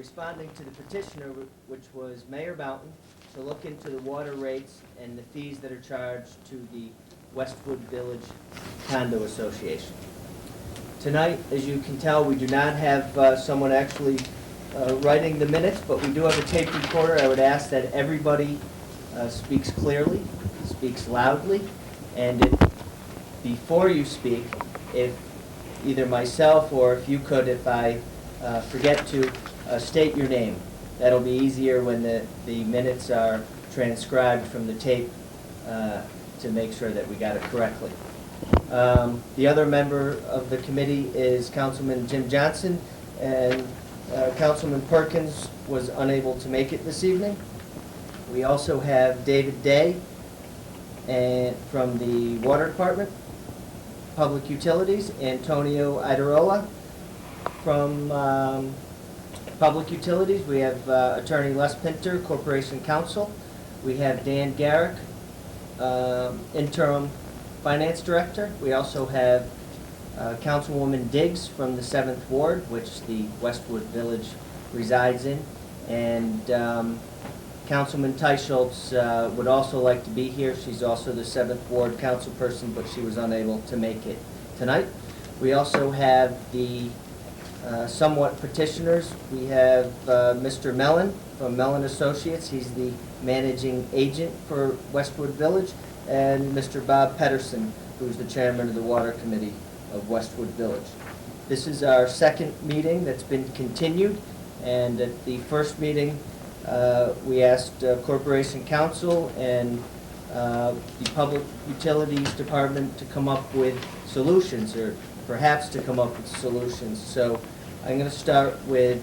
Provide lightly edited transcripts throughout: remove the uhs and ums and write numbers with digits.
responding to the petitioner, which was Mayor Mountain, to look into the water rates and the fees that are charged to the Westwood Village Condo Association. Tonight, as you can tell, we do not have someone actually writing the minutes, but we do have a tape recorder. I would ask that everybody speaks clearly, speaks loudly, and before you speak, if either myself or if you could, if I forget to state your name. That'll be easier when the minutes are transcribed from the tape to make sure that we got it correctly. The other member of the committee is Councilman Jim Johnson, and Councilman Perkins was unable to make it this evening. We also have David Day from the Water Department, Public Utilities, Antonio Idarola from Public Utilities. We have Attorney Les Pinter, Corporation Counsel. We have Dan Garrick, Interim Finance Director. We also have Councilwoman Diggs from the 7th Ward, which the Westwood Village resides in. And Councilman Teicholz would also like to be here. She's also the 7th Ward councilperson, but she was unable to make it tonight. We also have the somewhat petitioners. We have Mr. Mellon from Mellon Associates. He's the managing agent for Westwood Village, and Mr. Bob Pedersen, who's the chairman of the Water Committee of Westwood Village. This is our second meeting that's been continued, and at the first meeting we asked Corporation Counsel and the Public Utilities Department to come up with solutions, or perhaps to come up with solutions. So I'm going to start with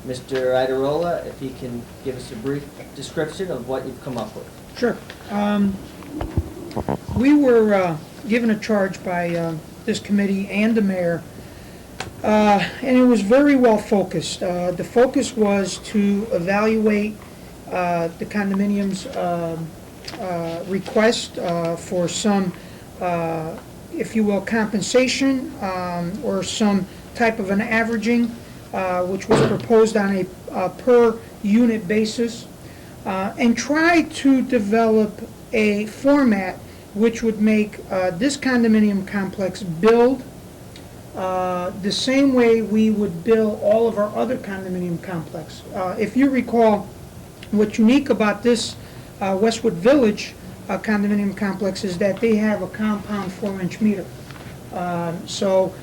Mr. Idarola, if he can give us a brief description of what you've come up with. Sure. We were given a charge by this committee and the mayor, and it was very well focused. The focus was to evaluate the condominium's request for some, if you will, compensation or some type of an averaging, which was proposed on a per unit basis, and try to develop a format which would make this condominium complex build the same way we would bill all of our other condominium complex. If you recall, what's unique about this Westwood Village condominium complex is that they have a compound 4-inch meter. So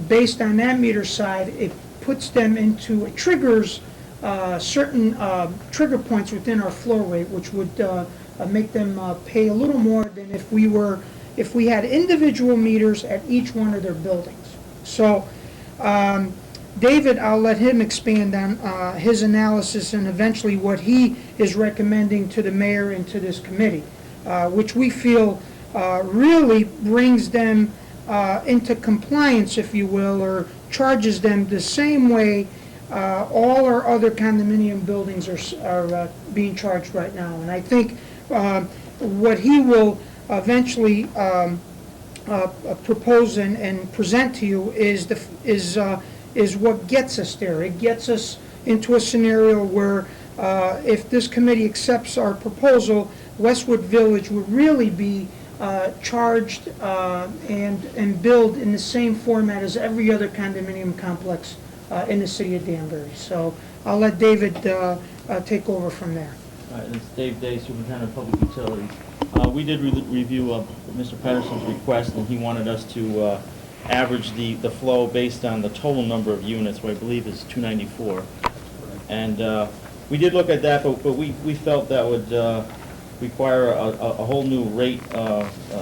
based on that meter side, it puts them into, it triggers certain trigger points within our flow rate, which would make them pay a little more than if we had individual meters at each one of their buildings. So David, I'll let him expand on his analysis and eventually what he is recommending to the mayor and to this committee, which we feel really brings them into compliance, if you will, or charges them the same way all our other condominium buildings are being charged right now. And I think what he will eventually propose and present to you is what gets us there. It gets us into a scenario where if this committee accepts our proposal, Westwood Village would really be charged and billed in the same format as every other condominium complex in the city of Danbury. So I'll let David take over from there. All right, this is Dave Day, Superintendent of Public Utilities. We did review Mr. Pedersen's request, and he wanted us to average the flow based on the total number of units, which I believe is 294. And we did look at that, but we felt that would require a whole new rate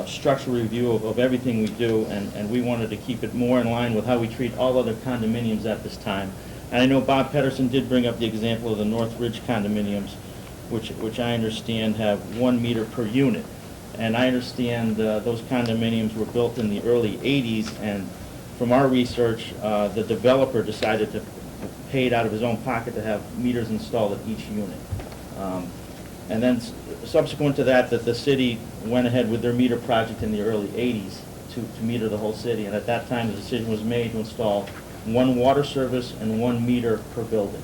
structural review of everything we do, and we wanted to keep it more in line with how we treat all other condominiums at this time. And I know Bob Pedersen did bring up the example of the North Ridge condominiums, which I understand have 1 meter per unit. And I understand those condominiums were built in the early 80s, and from our research, the developer decided to pay it out of his own pocket to have meters installed at each unit. And then subsequent to that, the city went ahead with their meter project in the early 80s to meter the whole city. And at that time, the decision was made to install one water service and 1 meter per building.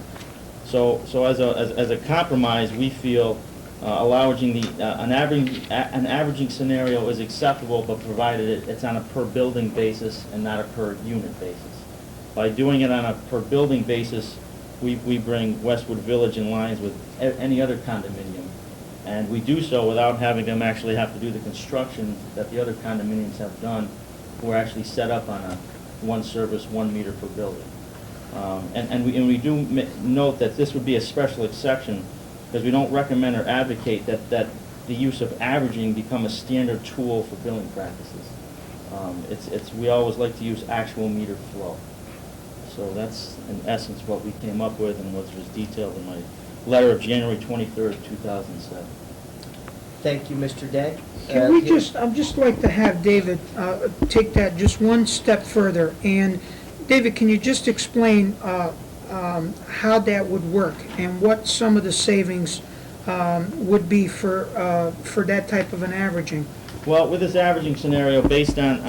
So as a compromise, we feel allowing an averaging scenario is acceptable, but provided it's on a per building basis and not a per unit basis. By doing it on a per building basis, we bring Westwood Village in lines with any other condominium. And we do so without having them actually have to do the construction that the other condominiums have done, who are actually set up on a 1 service, 1 meter per building. And we do note that this would be a special exception, because we don't recommend or advocate that the use of averaging become a standard tool for billing practices. We always like to use actual meter flow. So that's in essence what we came up with and what was detailed in my letter of January 23rd, 2007. Thank you, Mr. Day. Can we here- I'd just like to have David take that just one step further. And David, can you just explain how that would work and what some of the savings would be for that type of an averaging? Well, with this averaging scenario, based on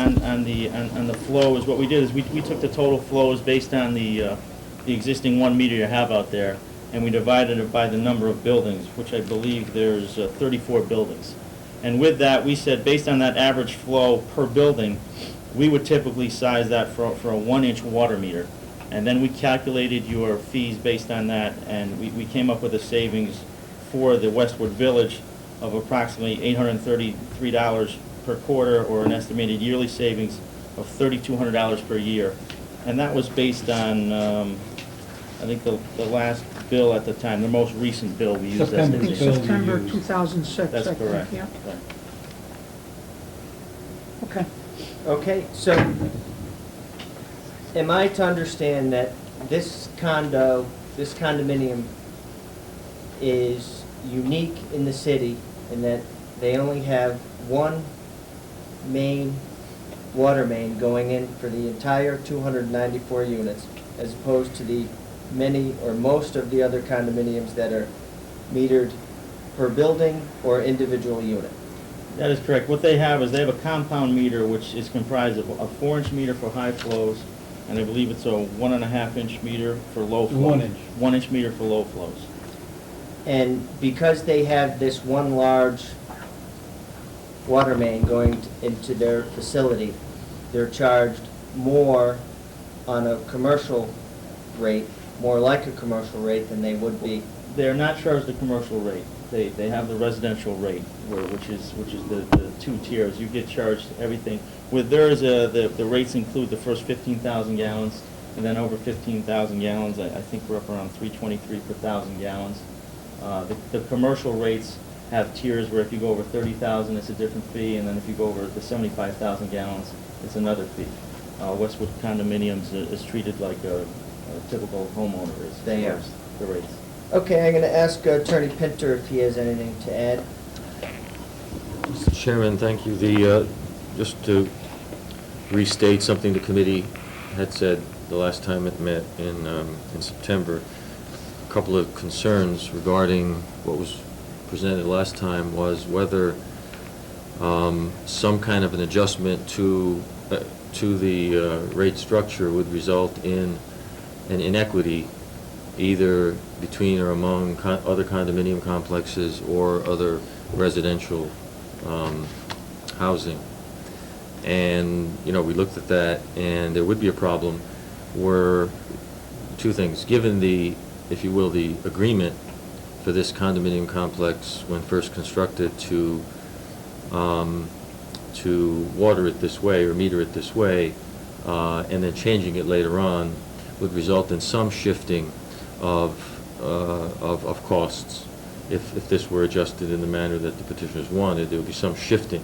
the flows, what we did is we took the total flows based on the existing 1 meter you have out there, and we divided it by the number of buildings, which I believe there's 34 buildings. And with that, we said, based on that average flow per building, we would typically size that for a 1-inch water meter. And then we calculated your fees based on that, and we came up with a savings for the Westwood Village of approximately $833 per quarter, or an estimated yearly savings of $3,200 per year. And that was based on, I think the last bill at the time, the most recent bill we used. I as think the- September 2006, That's I think, correct. yeah. Right. Okay. Okay, so am I to understand that this condominium is unique in the city in that they only have one water main going in for the entire 294 units, as opposed to the many or most of the other condominiums that are metered per building or individual unit? That is correct. What they have is they have a compound meter, which is comprised of a 4-inch meter for high flows, and I believe it's a 1.5-inch meter for low flows. 1 inch. 1-inch meter for low flows. And because they have this one large water main going into their facility, they're charged more on a commercial rate, more like a commercial rate than they would be. They're not charged the commercial rate. They have the residential rate, which is the 2 tiers. You get charged everything. With theirs, the rates include the first 15,000 gallons, and then over 15,000 gallons, I think we're up around $3.23 per 1,000 gallons. The commercial rates have tiers where if you go over 30,000, it's a different fee, and then if you go over the 75,000 gallons, it's another fee. Westwood Condominiums is treated like a typical homeowner is. They as far are. as the rates. Okay, I'm going to ask Attorney Pinter if he has anything to add. Mr. Chairman, thank you. Just to restate something the committee had said the last time it met in September, a couple of concerns regarding what was presented last time was whether some kind of an adjustment to the rate structure would result in an inequity either between or among other condominium complexes or other residential housing. And, we looked at that, and there would be a problem were 2 things. Given the, if you will, the agreement for this condominium complex when first constructed to water it this way or meter it this way, and then changing it later on would result in some shifting of costs. If this were adjusted in the manner that the petitioners wanted, there would be some shifting.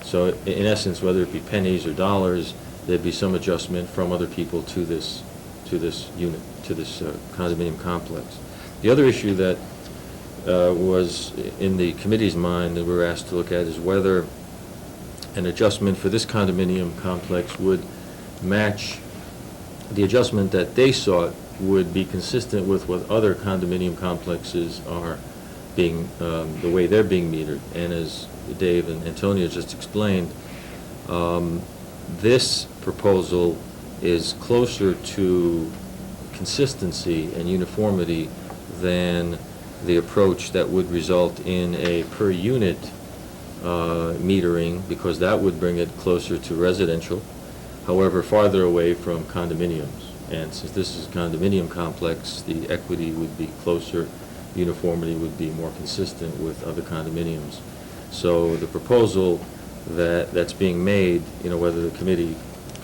So in essence, whether it be pennies or dollars, there'd be some adjustment from other people to this unit, to this condominium complex. The other issue that was in the committee's mind that we were asked to look at is whether an adjustment for this condominium complex would match the adjustment that they sought would be consistent with what other condominium complexes are being, the way they're being metered. And as Dave and Antonio just explained, this proposal is closer to consistency and uniformity than the approach that would result in a per unit metering, because that would bring it closer to residential, however farther away from condominiums. And since this is a condominium complex, the equity would be closer, uniformity would be more consistent with other condominiums. So the proposal that's being made, whether the committee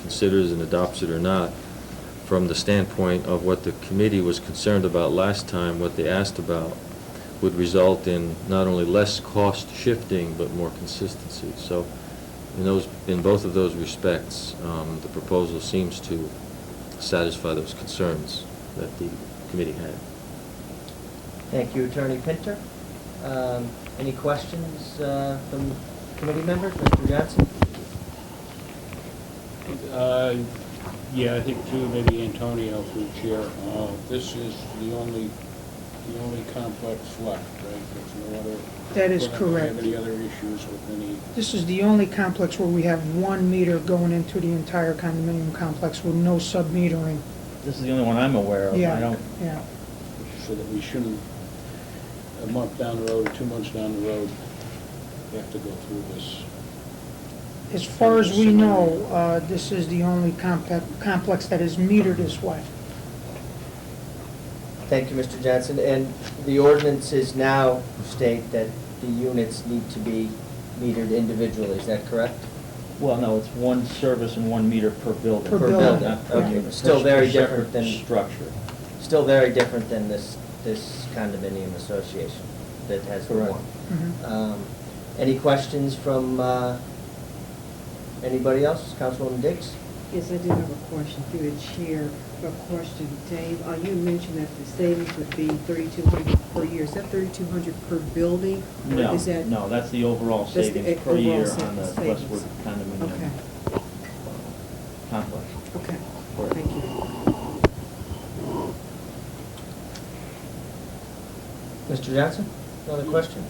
considers and adopts it or not, from the standpoint of what the committee was concerned about last time, what they asked about, would result in not only less cost shifting, but more consistency. So in both of those respects, the proposal seems to satisfy those concerns that the committee had. Thank you, Attorney Pinter. Any questions from committee members? Mr. Johnson? Yeah, I think too, maybe Antonio through chair. This is the only complex left, right? There's no other. That is we're not gonna correct. have any other issues with any? This is the only complex where we have 1 meter going into the entire condominium complex with no sub-metering. This is the only one I'm aware of. I Yeah, don't, yeah. So that we shouldn't, a month down the road or 2 months down the road, have to go through this. As far as we know, this is the only complex that is metered this way. Thank you, Mr. Johnson. And the ordinances now state that the units need to be metered individually, is that correct? well, no, it's 1 service and 1 meter per building. Per building, Not okay. per Still very separate different than- structure. Still very different than this condominium association that has the Correct. one. Any questions from anybody else? Councilwoman Diggs? Yes, I do have a question through the chair. A question, Dave. You mentioned that the savings would be $3,200 per year. Is that $3,200 per building? Or No, is that? no, that's the overall That's the savings per overall year sa- on the savings. Westwood condominium Okay, complex. okay, Correct. thank you. Mr. Johnson, another question?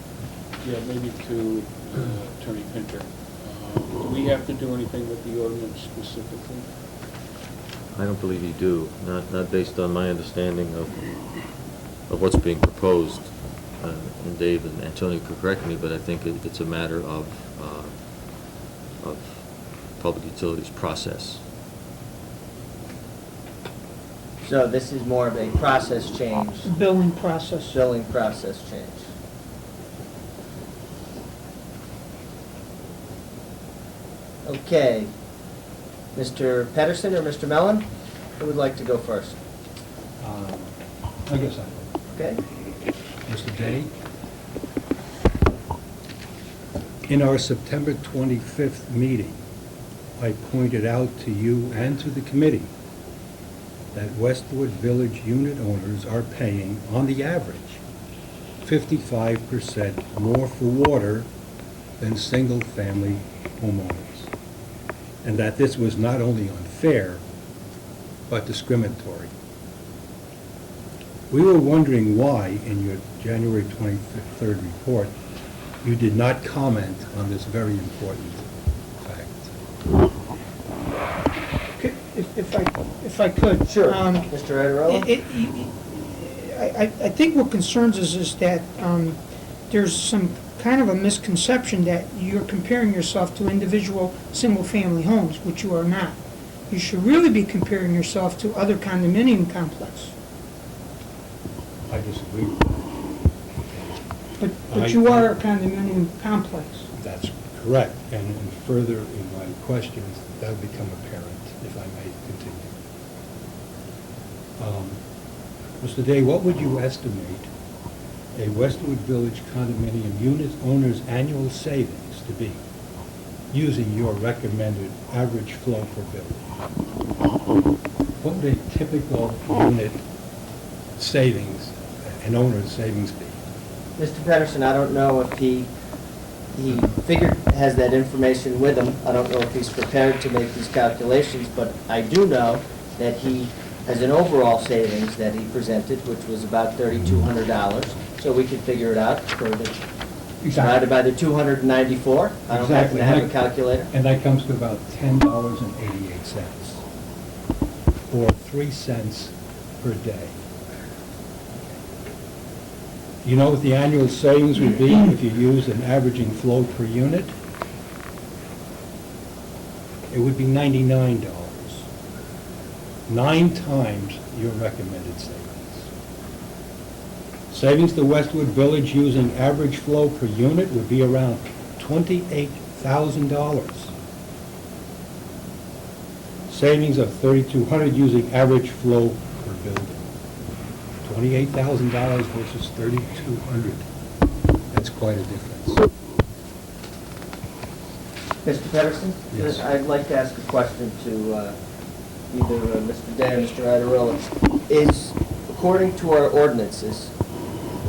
Yeah, maybe to Attorney Pinter. Do we have to do anything with the ordinance specifically? I don't believe you do, not based on my understanding of what's being proposed. And Dave and Antonio could correct me, but I think it's a matter of public utilities process. So this is more of a process change, Billing process. billing process change. Okay. Mr. Pedersen or Mr. Mellon? Who would like to go first? I guess I Okay? will. Mr. Day? In our September 25th meeting, I pointed out to you and to the committee that Westwood Village unit owners are paying, on the average, 55% more for water than single-family homeowners, and that this was not only unfair, but discriminatory. We were wondering why, in your January 23rd report, you did not comment on this very important fact. Okay, If I could. Sure. it- Mr. Ederola? it- I think what concerns us is that there's some kind of a misconception that you're comparing yourself to individual single-family homes, which you are not. You should really be comparing yourself to other condominium complexes. I disagree. But you are a condominium complex. That's correct, and further in my questions, that will become apparent, if I may continue. Mr. Day, what would you estimate a Westwood Village condominium unit owner's annual savings to be, using your recommended average flow per building? What would a typical unit savings, an owner's savings be? Mr. Pedersen, I don't know if he has that information with him. I don't know if he's prepared to make these calculations, but I do know that he has an overall savings that he presented, which was about $3,200. So we could figure it out for the, divided by the 294. I don't happen to have a calculator. And that comes to about $10.88. or 3 cents per day. You know what the annual savings would be if you used an averaging flow per unit? It would be $99. 9 times your recommended savings. Savings to Westwood Village using average flow per unit would be around $28,000. Savings of $3,200 using average flow per building. $28,000 versus $3,200. That's quite a difference. Mr. Pedersen? Yes. I'd like to ask a question to either Mr. Day or Mr. Iadarola. Is, according to our ordinances,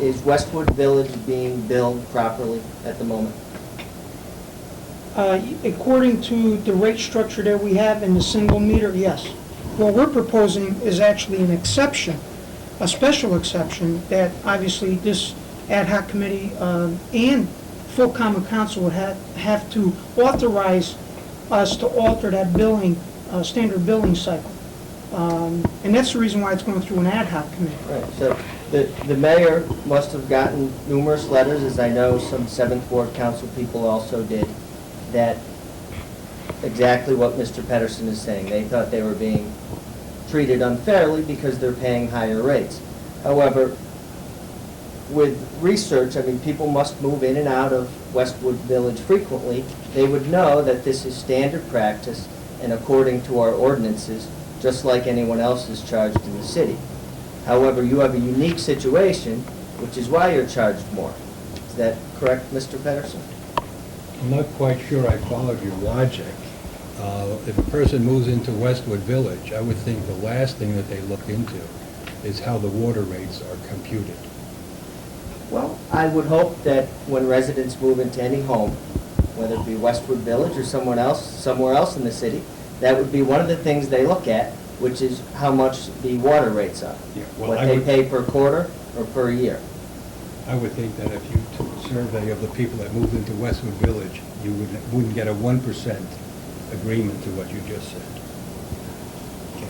is Westwood Village being billed properly at the moment? According to the rate structure that we have in the single meter, yes. What we're proposing is actually an exception, a special exception, that obviously this ad hoc committee and full common council would have to authorize us to alter that billing, standard billing cycle. And that's the reason why it's going through an ad hoc committee. Right, so the mayor must have gotten numerous letters, as I know some 7th Ward Council people also did, that exactly what Mr. Pedersen is saying. They thought they were being treated unfairly because they're paying higher rates. However, with research, I mean, people must move in and out of Westwood Village frequently. They would know that this is standard practice, and according to our ordinances, just like anyone else is charged in the city. However, you have a unique situation, which is why you're charged more. Is that correct, Mr. Pedersen? I'm not quite sure I followed your logic. If a person moves into Westwood Village, I would think the last thing that they look into is how the water rates are computed. Well, I would hope that when residents move into any home, whether it be Westwood Village or somewhere else in the city, that would be one of the things they look at, which is how much the water rates are. Yeah, well, What I they would- pay per quarter or per year. I would think that if you took a survey of the people that moved into Westwood Village, you wouldn't get a 1% agreement to what you just said.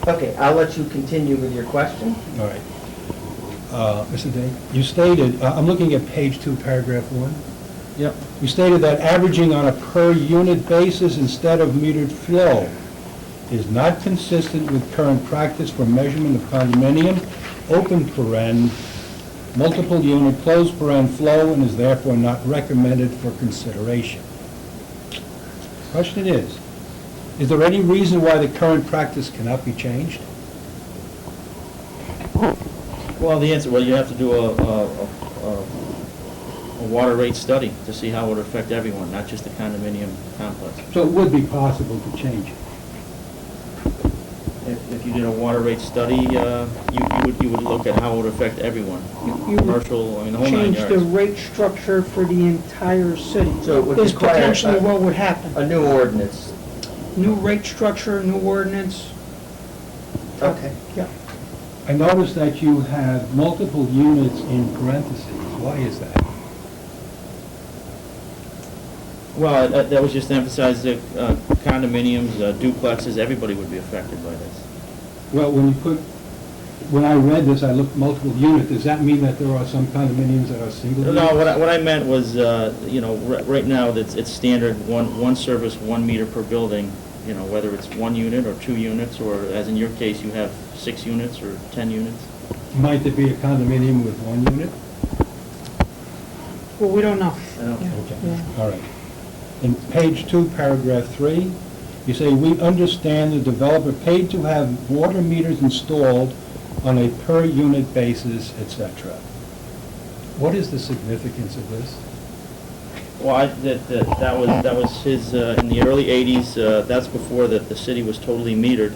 Okay, I'll let you continue with your question. All right. Mr. Day, you stated, I'm looking at page 2, paragraph 1. Yep. You stated that averaging on a per-unit basis instead of metered flow is not consistent with current practice for measurement of condominium, open paren, multiple unit, closed paren flow, and is therefore not recommended for consideration. Question is there any reason why the current practice cannot be changed? Well, the answer, well, you have to do a water rate study to see how it would affect everyone, not just the condominium complex. So it would be possible to change it. If you did a water rate study, you would look at how it would affect everyone, You would commercial, I mean, the whole 9 change the yards. rate structure for the entire city. So it would Is require potentially what would happen. a new ordinance. New rate structure, new ordinance. Okay. Yeah. I noticed that you have multiple units in parentheses. Why is that? Well, that was just to emphasize that condominiums, duplexes, everybody would be affected by this. Well, when I read this, I looked multiple units. Does that mean that there are some condominiums that are single units? No, what I meant was, right now, it's standard, one service, 1 meter per building, whether it's 1 unit or 2 units, or as in your case, you have 6 units or 10 units. Might there be a condominium with 1 unit? Well, we don't know. I don't- Yeah. Okay, Yeah. all right. In page 2, paragraph 3, you say, "We understand the developer paid to have water meters installed on a per-unit basis, etc." What is the significance of this? Well, that was his, in the early 80s, that's before the city was totally metered.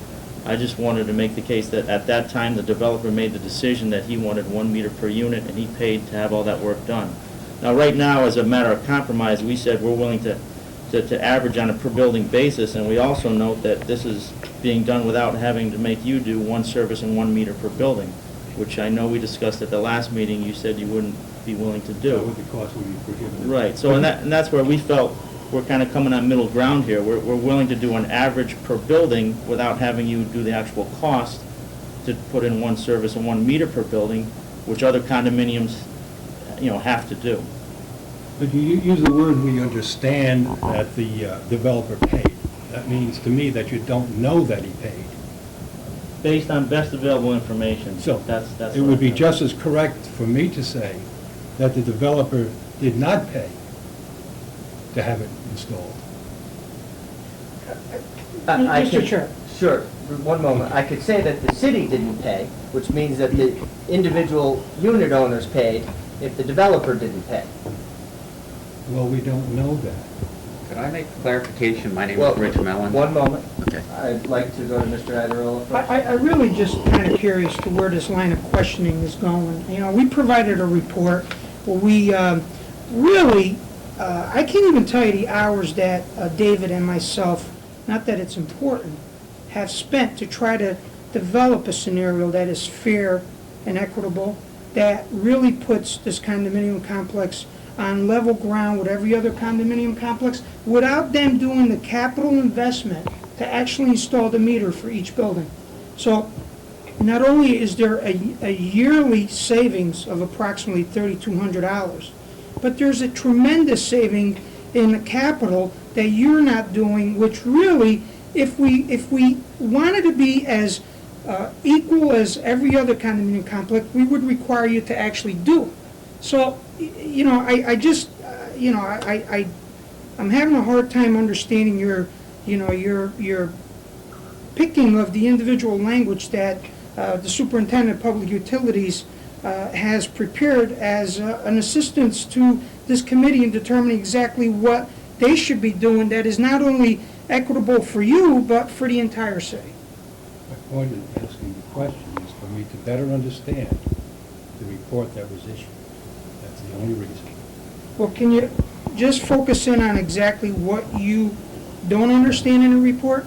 I just wanted to make the case that at that time, the developer made the decision that he wanted 1 meter per unit, and he paid to have all that work done. Now, right now, as a matter of compromise, we said we're willing to average on a per building basis, and we also note that this is being done without having to make you do 1 service and 1 meter per building, which I know we discussed at the last meeting, you said you wouldn't be willing to do. What the cost would be prohibited? Right, so and that's where we felt we're kind of coming on middle ground here. We're willing to do an average per building without having you do the actual cost to put in one service and 1 meter per building, which other condominiums, have to do. But you use the word "we understand" that the developer paid. That means to me that you don't know that he paid. Based on best available information. So, that's it what would be I'm- just as correct for me to say that the developer did not pay to have it installed. I Mr. could- Chair. Sure, one moment. I could say that the city didn't pay, which means that the individual unit owners paid if the developer didn't pay. Well, we don't know that. Could I make clarification? My name Well, is Rich Mellon. One moment. Okay. I'd like to go to Mr. Adirola first. I really just kind of curious to where this line of questioning is going. We provided a report where we really, I can't even tell you the hours that David and myself, not that it's important, have spent to try to develop a scenario that is fair and equitable, that really puts this condominium complex on level ground with every other condominium complex, without them doing the capital investment to actually install the meter for each building. So not only is there a yearly savings of approximately $3,200, but there's a tremendous saving in the capital that you're not doing, which really, if we wanted to be as equal as every other condominium complex, we would require you to actually do it. So, I just, I'm having a hard time understanding your picking of the individual language that the Superintendent of Public Utilities has prepared as an assistance to this committee in determining exactly what they should be doing that is not only equitable for you, but for the entire city. My point in asking the question is for me to better understand the report that was issued. That's the only reason. Well, can you just focus in on exactly what you don't understand in the report?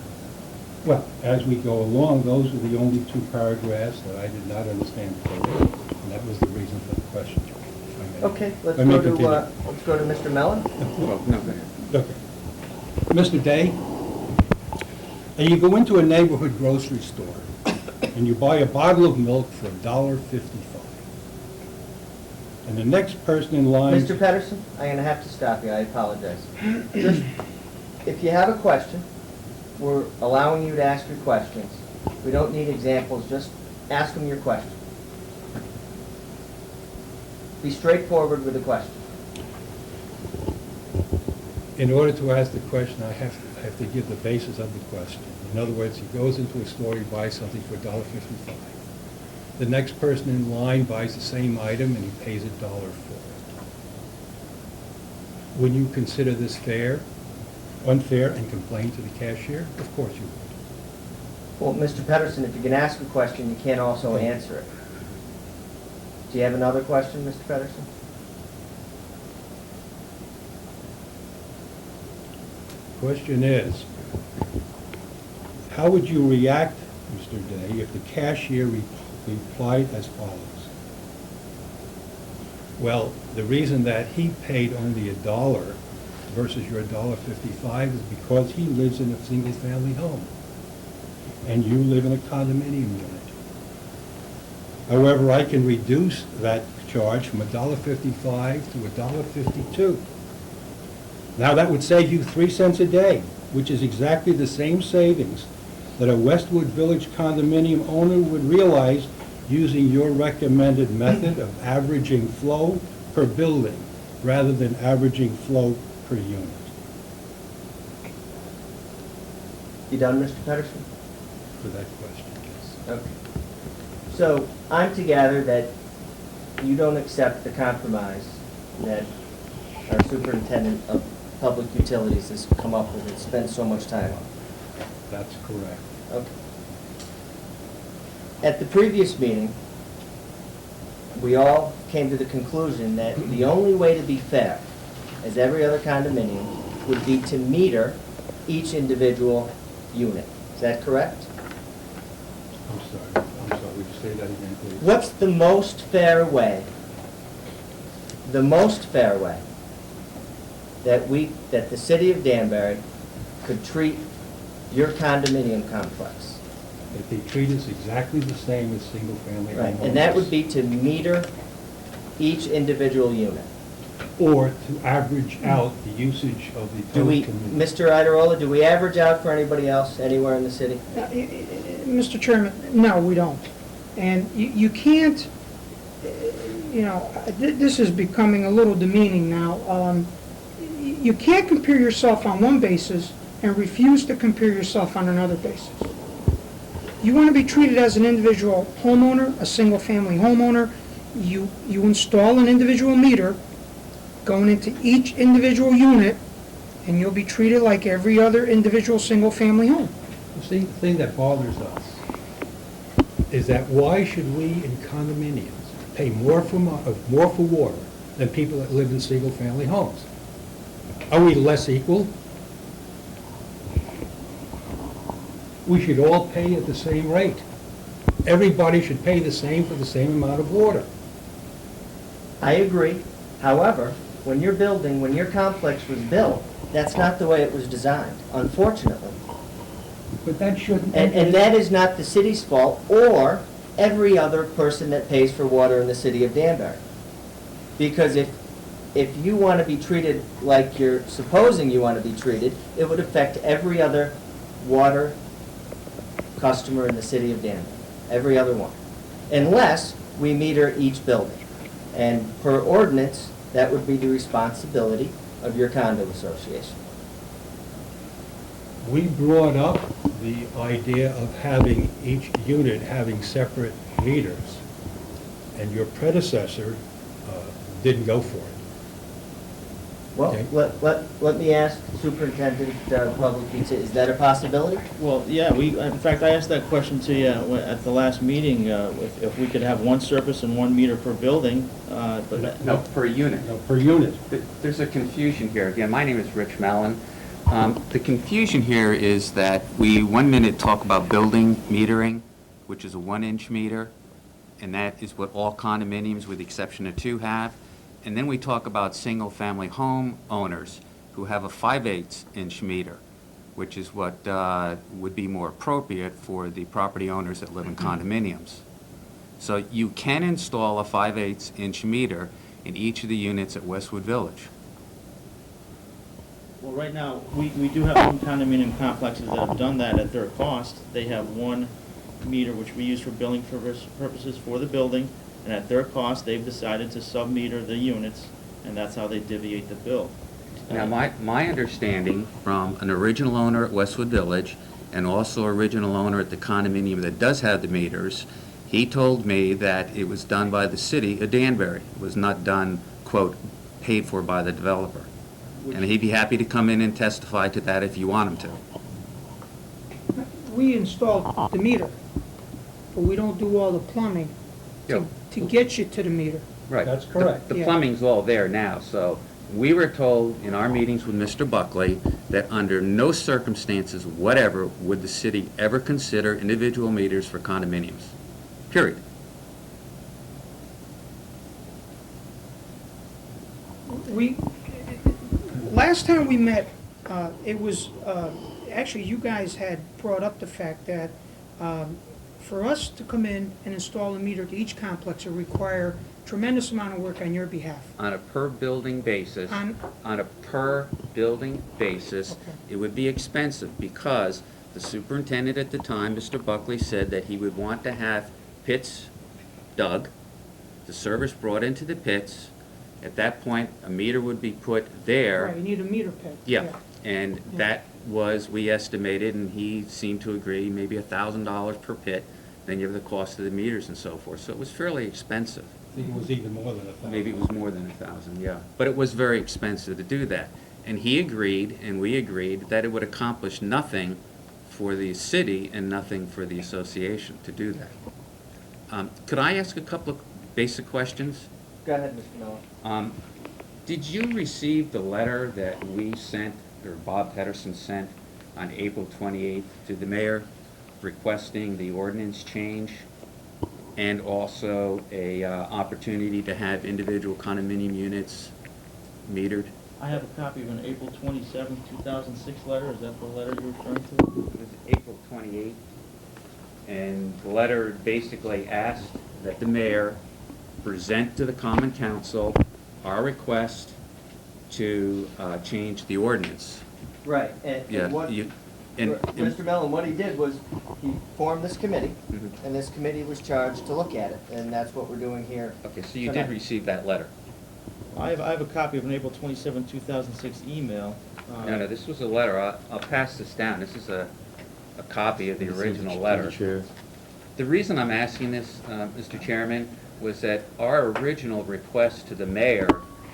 Well, as we go along, those are the only 2 paragraphs that I did not understand clearly, and that was the reason for the question. if I may. Okay, let's Let me go to, continue. let's go to Mr. Mellon. Well, no, go ahead. Okay. Mr. Day, and you go into a neighborhood grocery store, and you buy a bottle of milk for $1.55. And the next person in line... Mr. Pedersen, I'm going to have to stop you. I apologize. Just, if you have a question, we're allowing you to ask your questions. We don't need examples. Just ask them your question. Be straightforward with the question. In order to ask the question, I have to give the basis of the question. In other words, he goes into a store, he buys something for $1.55. The next person in line buys the same item and he pays $1 for it. Would you consider this fair, unfair, and complain to the cashier? Of course you would. Well, Mr. Pedersen, if you can ask a question, you can't also answer it. Do you have another question, Mr. Pedersen? Question is, how would you react, Mr. Day, if the cashier replied as follows? Well, the reason that he paid only $1 versus your $1.55 is because he lives in a single-family home, and you live in a condominium unit. However, I can reduce that charge from $1.55 to $1.52. Now, that would save you 3 cents a day, which is exactly the same savings that a Westwood Village condominium owner would realize using your recommended method of averaging flow per building rather than averaging flow per unit. You done, Mr. Pedersen? For that question, yes. Okay. So I'm to gather that you don't accept the compromise that our superintendent of public utilities has come up with and spent so much time on. That's correct. Okay. At the previous meeting, we all came to the conclusion that the only way to be fair, as every other condominium, would be to meter each individual unit. Is that correct? I'm sorry, would you say that again, please? What's the most fair way that the city of Danbury could treat your condominium complex? that they treat us exactly the same as single-family Right, homeowners. and that would be to meter each individual unit. Or to average out the usage of the Do total we, community. Mr. Iderola, do we average out for anybody else anywhere in the city? Mr. Chairman, no, we don't. And you can't, this is becoming a little demeaning now. You can't compare yourself on one basis and refuse to compare yourself on another basis. You want to be treated as an individual homeowner, a single-family homeowner, you install an individual meter going into each individual unit, and you'll be treated like every other individual single-family home. You see, the thing that bothers us is that why should we in condominiums pay more for water than people that live in single-family homes? Are we less equal? We should all pay at the same rate. Everybody should pay the same for the same amount of water. I agree. However, when your complex was built, that's not the way it was designed, unfortunately. But that shouldn't... And that is not the city's fault or every other person that pays for water in the city of Danbury. Because if you want to be treated like you're supposing you want to be treated, it would affect every other water customer in the city of Danbury, every other one, unless we meter each building. And per ordinance, that would be the responsibility of your condo association. We brought up the idea of having each unit having separate meters, and your predecessor didn't go for it. Well, Okay. let me ask Superintendent Public Pizza, is that a possibility? Well, yeah, in fact, I asked that question to you at the last meeting, if we could have one surface and 1 meter per building, but No, per unit. No, per unit. There's a confusion here. Again, my name is Rich Mallon. The confusion here is that we 1 minute talk about building metering, which is a 1-inch meter, and that is what all condominiums, with the exception of 2, have. And then we talk about single-family home owners who have a 5/8-inch meter, which is what would be more appropriate for the property owners that live in condominiums. So you can install a 5/8-inch meter in each of the units at Westwood Village. well, right now, we do have some condominium complexes that have done that at their cost. They have 1 meter, which we use for billing purposes for the building, and at their cost, they've decided to sub-meter the units, and that's how they deviate the bill. Now, my understanding from an original owner at Westwood Village and also original owner at the condominium that does have the meters, he told me that it was done by the city of Danbury. It was not done, quote, paid for by the developer. And he'd be happy to come in and testify to that if you want him to. We installed the meter, but we don't do all the plumbing Yeah. to get you to the meter. Right. That's correct. The Yeah. plumbing's all there now, so we were told in our meetings with Mr. Buckley that under no circumstances whatever would the city ever consider individual meters for condominiums, period. Last time we met, it was, actually, you guys had brought up the fact that for us to come in and install a meter to each complex, it would require tremendous amount of work on your behalf. On a per building basis, On- on a per building basis, Okay. it would be expensive because the superintendent at the time, Mr. Buckley, said that he would want to have pits dug, the service brought into the pits. At that point, a meter would be put there. Right, you need a meter pit. Yeah, and that was, we estimated, and he seemed to agree, maybe $1,000 per pit. Then you have the cost of the meters and so forth. So it was fairly expensive. I think it was even more than 1,000. Maybe it was more than 1,000, yeah. But it was very expensive to do that. And he agreed, and we agreed, that it would accomplish nothing for the city and nothing for the association to do that. Could I ask a couple of basic questions? Go ahead, Mr. Miller. Did you receive the letter that we sent, or Bob Pedersen sent, on April 28th to the mayor requesting the ordinance change and also a opportunity to have individual condominium units metered? I have a copy of an April 27, 2006 letter. Is that the letter you're referring to? It was April 28th. And the letter basically asked that the mayor present to the common council our request to change the ordinance. Right, Yeah, and what, and- Mr. Mellon, what he did was, he formed this committee, Mhm. and this committee was charged to look at it, and that's what we're doing here. Okay, so you did tonight. receive that letter? I have a copy of an April 27, 2006 email. No, this was a letter. I'll pass this down. This is a copy of the original letter. Chair. The reason I'm asking this, Mr. Chairman, was that our original request to the mayor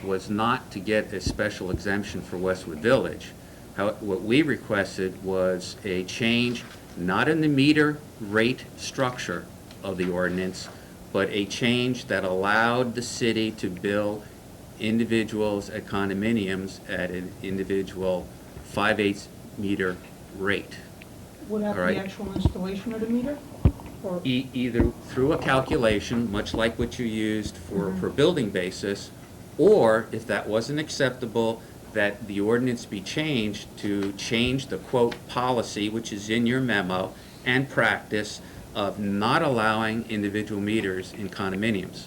was not to get a special exemption for Westwood Village. What we requested was a change, not in the meter rate structure of the ordinance, but a change that allowed the city to bill individuals at condominiums at an individual 5/8 meter rate. Would that All right. be actual installation of the meter? Or, Either through a calculation, much like what you used for per building basis, or if that wasn't acceptable, that the ordinance be changed to change the quote policy, which is in your memo, and practice of not allowing individual meters in condominiums.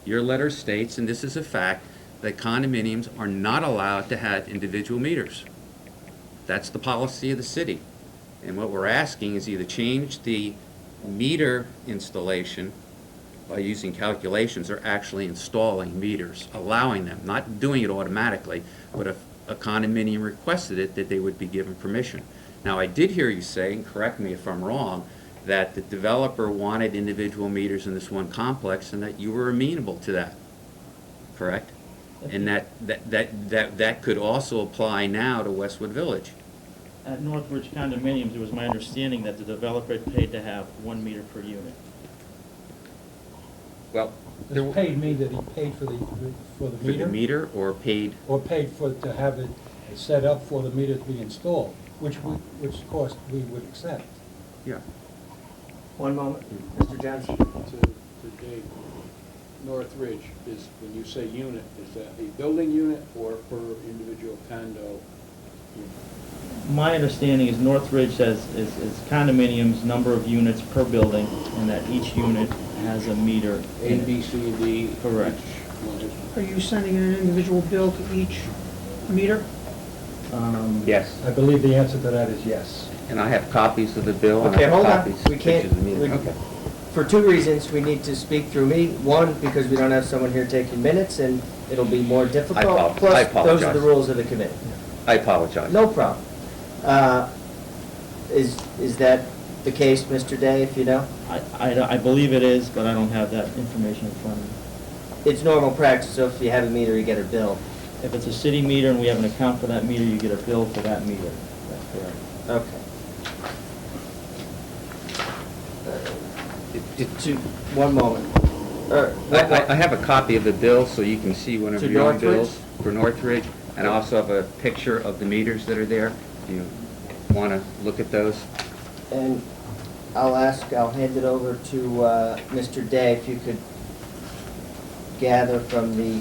Your letter states, and this is a fact, that condominiums are not allowed to have individual meters. That's the policy of the city. And what we're asking is either change the meter installation by using calculations or actually installing meters, allowing them, not doing it automatically, but if a condominium requested it, that they would be given permission. Now, I did hear you say, and correct me if I'm wrong, that the developer wanted individual meters in this one complex and that you were amenable to that, correct? And that could also apply now to Westwood Village. At Northridge condominiums, it was my understanding that the developer paid to have 1 meter per unit. Well, Does paid mean that he paid for the for the meter or paid, Or paid for, to have it set up for the meter to be installed, which cost we would accept. yeah. One moment, Mr. Johnson. To Dave, Northridge is, when you say unit, is that a building unit or per individual condo? My understanding is Northridge is condominiums, number of units per building, and that each unit has a meter. A, in it. B, C, D? Correct. each one is- are you sending an individual bill to each meter? Yes, I believe the answer to that is yes. and I have copies of the bill, and I Okay, have hold on. copies, We can't- pictures of the meter. we- Okay. For two reasons, we need to speak through me. One, because we don't have someone here taking minutes, and it'll be more difficult. I Plus, those are apologize. the rules of the committee. I apologize. No problem. Is that the case, Mr. Day, if you know? I believe it is, but I don't have that information in front of me. It's normal practice, so if you have a meter, you get a bill. If it's a city meter and we have an account for that meter, you get a bill for that meter. That's correct. Okay. One moment. I have a copy of the bill, so you can see one of To your own Northridge? bills for Northridge, and I also have a picture of the meters that are there, if you want to look at those. And I'll hand it over to Mr. Day, if you could gather from the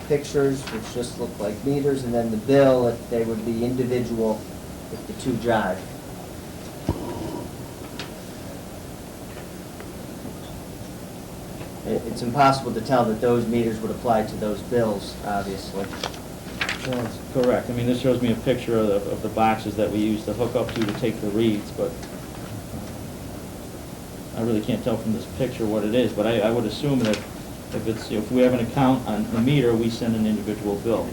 pictures, which just look like meters, and then the bill, if they would be individual, if the two jive. It's impossible to tell that those meters would apply to those bills, obviously. Well, that's correct. I mean, this shows me a picture of the boxes that we use to hook up to take the reads, but I really can't tell from this picture what it is, but I would assume that if we have an account on the meter, we send an individual bill.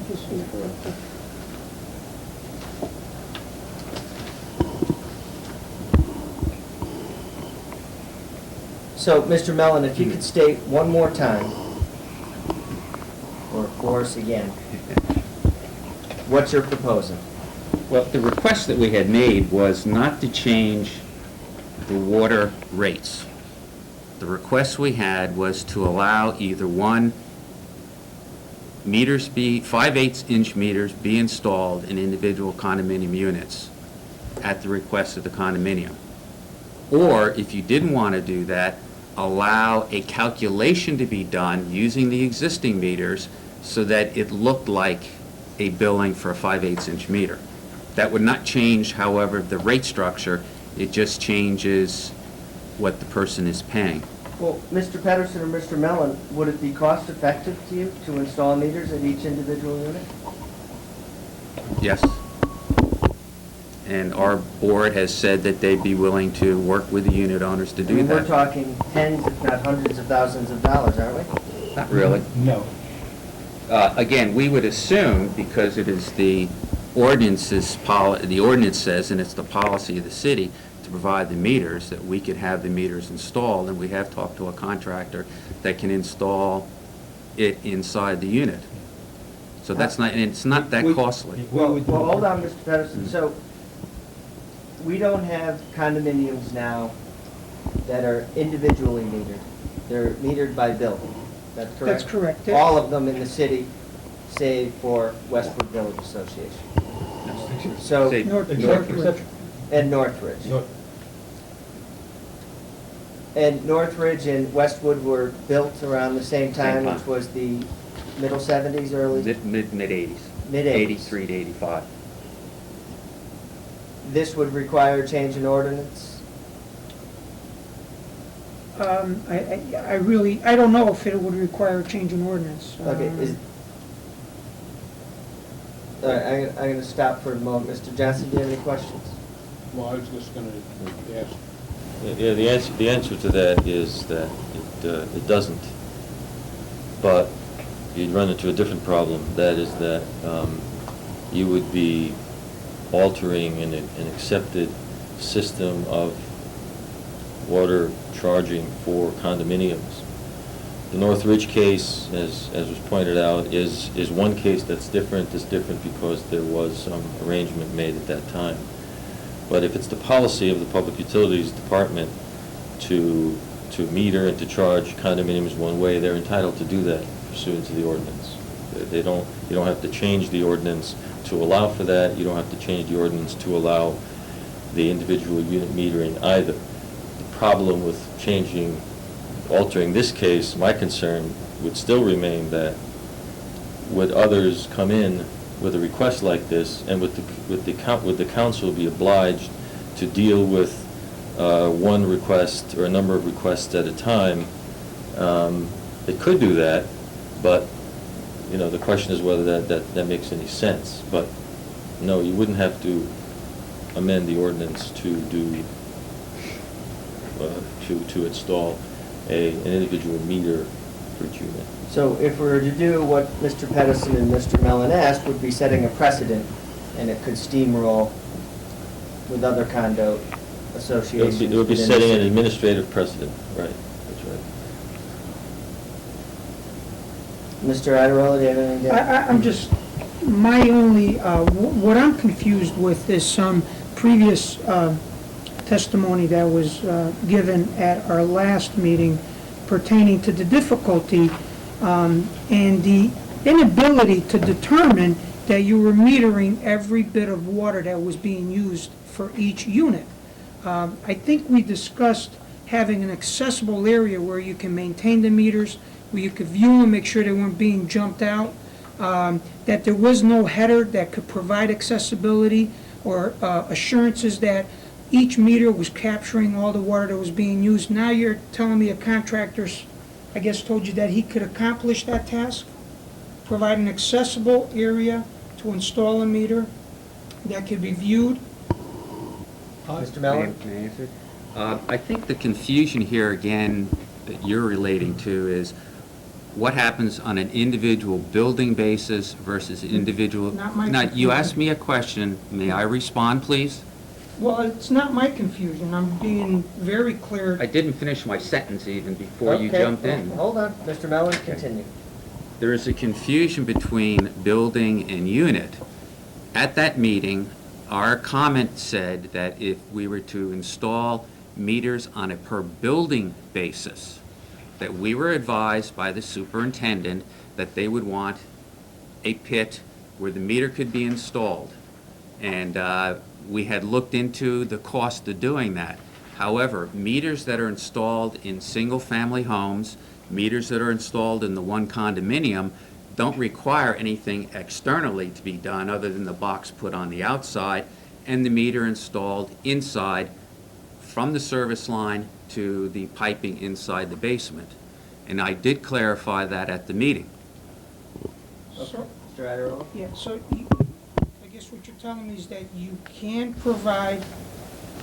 So, Mr. Mellon, if you could state one more time, or for us again, what you're proposing. Well, the request that we had made was not to change the water rates. The request we had was to allow either one, meters be, 5/8" meters be installed in individual condominium units at the request of the condominium. Or, if you didn't want to do that, allow a calculation to be done using the existing meters so that it looked like a billing for a 5/8" meter. That would not change, however, the rate structure. It just changes what the person is paying. Well, Mr. Pedersen or Mr. Mellon, would it be cost effective to you to install meters at each individual unit? Yes. And our board has said that they'd be willing to work with the unit owners to I do mean, we're that. talking tens, if not hundreds of thousands of dollars, aren't we? Not really. No. Again, we would assume, because it is the the ordinance says, and it's the policy of the city to provide the meters, that we could have the meters installed, and we have talked to a contractor that can install it inside the unit. So that's not, and it's not that We- costly. Well, hold on, Mr. Pedersen. So, we don't have condominiums now that are individually metered. They're metered by building. That's correct? That's correct. All of them in the city, save for Westwood Village Association. So, Say- Northridge. and Northridge. And Northridge and Westwood were built around the same time, Same which time. was the middle 70s, early? Mid-80s. Mid-80s. 83 to 85. This would require a change in ordinance? I really, I don't know if it would require a change in ordinance. Okay, is, all right, I'm gonna stop for a moment. Mr. Johnson, do you have any questions? Well, I was just gonna ask, Yeah, the answer to that is that it doesn't. But you'd run into a different problem. That is that you would be altering an accepted system of water charging for condominiums. The Northridge case, as was pointed out, is one case that's different. It's different because there was some arrangement made at that time. But if it's the policy of the Public Utilities Department to meter and to charge condominiums one way, they're entitled to do that pursuant to the ordinance. You don't have to change the ordinance to allow for that. You don't have to change the ordinance to allow the individual unit metering either. The problem with altering this case, my concern would still remain that would others come in with a request like this, and would the council be obliged to deal with one request or a number of requests at a time? It could do that, but the question is whether that makes any sense. But no, you wouldn't have to amend the ordinance to do to install an individual meter for each unit. So if we were to do what Mr. Pedersen and Mr. Mellon asked, would be setting a precedent, and it could steamroll with other condo associations. It would be within the setting an city. administrative precedent, right, that's right. Mr. Idarella, do you have anything to add? I'm just, my only, what I'm confused with is some previous testimony that was given at our last meeting pertaining to the difficulty and the inability to determine that you were metering every bit of water that was being used for each unit. I think we discussed having an accessible area where you can maintain the meters, where you could view them, make sure they weren't being jumped out, that there was no header that could provide accessibility or assurances that each meter was capturing all the water that was being used. Now you're telling me a contractor's, I guess, told you that he could accomplish that task? Provide an accessible area to install a meter that could be viewed? Mr. Mellon? May I answer? I think the confusion here, again, that you're relating to is what happens on an individual building basis versus individual... Not my Now, you confusion. asked me a question. May I respond, please? Well, it's not my confusion. I'm being very clear. I didn't finish my sentence even before you Okay, jumped in. Hold on, Mr. Mellon, continue. There is a confusion between building and unit. At that meeting, our comment said that if we were to install meters on a per building basis, that we were advised by the superintendent that they would want a pit where the meter could be installed. And we had looked into the cost of doing that. However, meters that are installed in single-family homes, meters that are installed in the one condominium, don't require anything externally to be done other than the box put on the outside and the meter installed inside from the service line to the piping inside the basement. And I did clarify that at the meeting. Okay, So- Mr. Adderall? Yeah, so I guess what you're telling me is that you can provide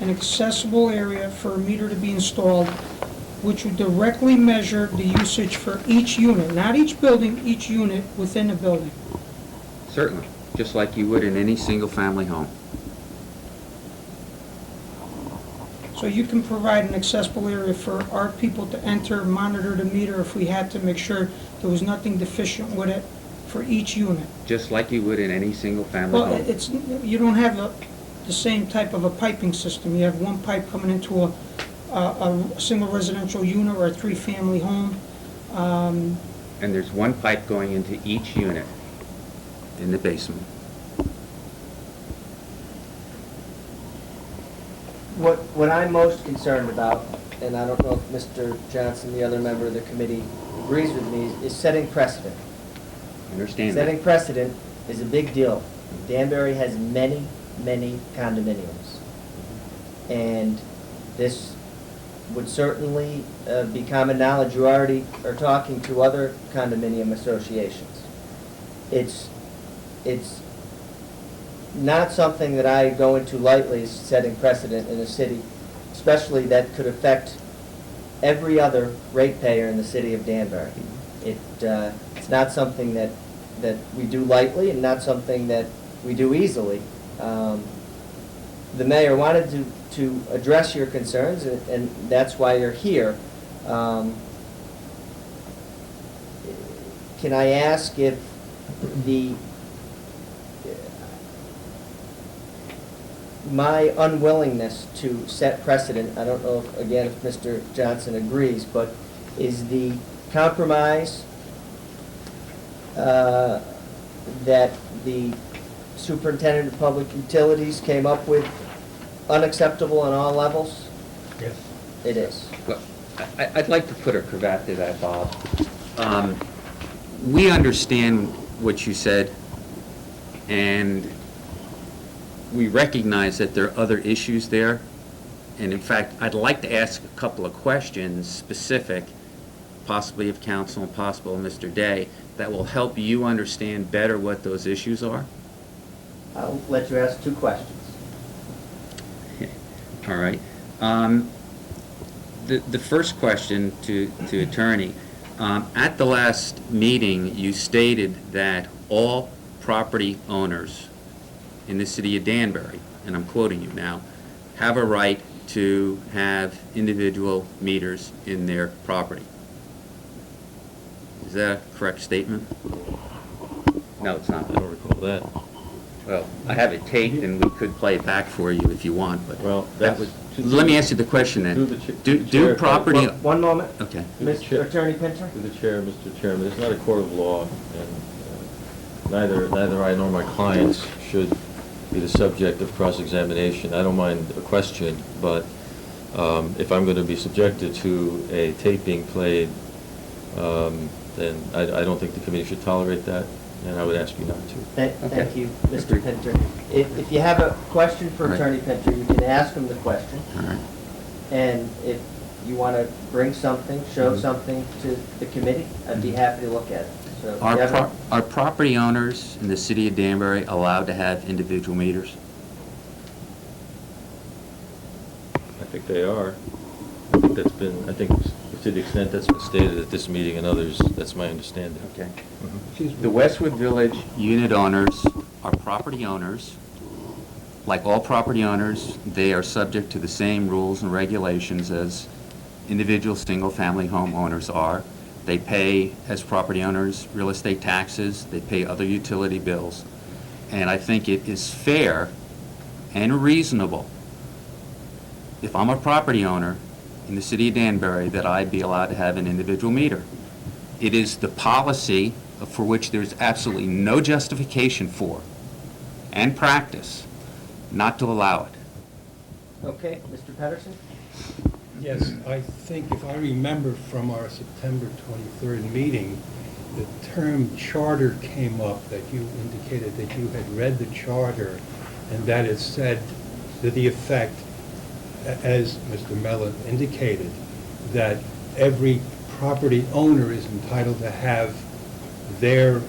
an accessible area for a meter to be installed, which would directly measure the usage for each unit, not each building, each unit within the building. Certainly, just like you would in any single-family home. So you can provide an accessible area for our people to enter, monitor the meter if we had to, make sure there was nothing deficient with it for each unit. Just like you would in any single-family Well, home. it's, you don't have the same type of a piping system. You have one pipe coming into a single residential unit or a three-family home. And there's one pipe going into each unit in the basement. What I'm most concerned about, and I don't know if Mr. Johnson, the other member of the committee, agrees with me, is setting precedent. Understand Setting that? precedent is a big deal. Danbury has many, many condominiums. And this would certainly be common knowledge. You already are talking to other condominium associations. It's not something that I go into lightly, is setting precedent in a city, especially that could affect every other ratepayer in the city of Danbury. It's not something that we do lightly and not something that we do easily. The mayor wanted to address your concerns, and that's why you're here. Can I ask if my unwillingness to set precedent, I don't know, again, if Mr. Johnson agrees, but is the compromise that the superintendent of public utilities came up with unacceptable on all levels? Yes. It is. Look, I'd like to put a cravat to that, Bob. We understand what you said, and we recognize that there are other issues there. And in fact, I'd like to ask a couple of questions specific, possibly of council and possible of Mr. Day, that will help you understand better what those issues are. I'll let you ask 2 questions. All right. The first question to attorney, at the last meeting, you stated that all property owners in the city of Danbury, and I'm quoting you now, have a right to have individual meters in their property. Is that a correct statement? No, it's not. I don't recall that. Well, I have it taped, and we could play it back for you if you want, but Well, that that's- would, let me ask you the question Through the then. cha- Do chair, property, One moment. okay. Through the chair. Mr. Attorney Pinter? To the chair, Mr. Chairman, it's not a court of law, and neither I nor my clients should be the subject of cross-examination. I don't mind a question, but if I'm going to be subjected to a taping played, then I don't think the committee should tolerate that, and I would ask you not to. Thank you, Mr. Agreed. Pinter. If you have a question for All right. Attorney Pinter, you can ask him the question. All right. And if you want to bring something, show Mhm. something to the committee, I'd be happy to look at it. So if you Are have a- are property owners in the city of Danbury allowed to have individual meters? I think they are. I think to the extent that's been stated at this meeting and others, that's my understanding. Okay. Excuse me. The Westwood Village unit owners are property owners. Like all property owners, they are subject to the same rules and regulations as individual single-family homeowners are. They pay, as property owners, real estate taxes, they pay other utility bills. And I think it is fair and reasonable, if I'm a property owner in the city of Danbury, that I be allowed to have an individual meter. It is the policy for which there's absolutely no justification for, and practice, not to allow it. Okay, Mr. Pedersen? Yes, I think if I remember from our September 23rd meeting, the term charter came up, that you indicated that you had read the charter, and that it said to the effect, as Mr. Mellon indicated, that every property owner is entitled to have the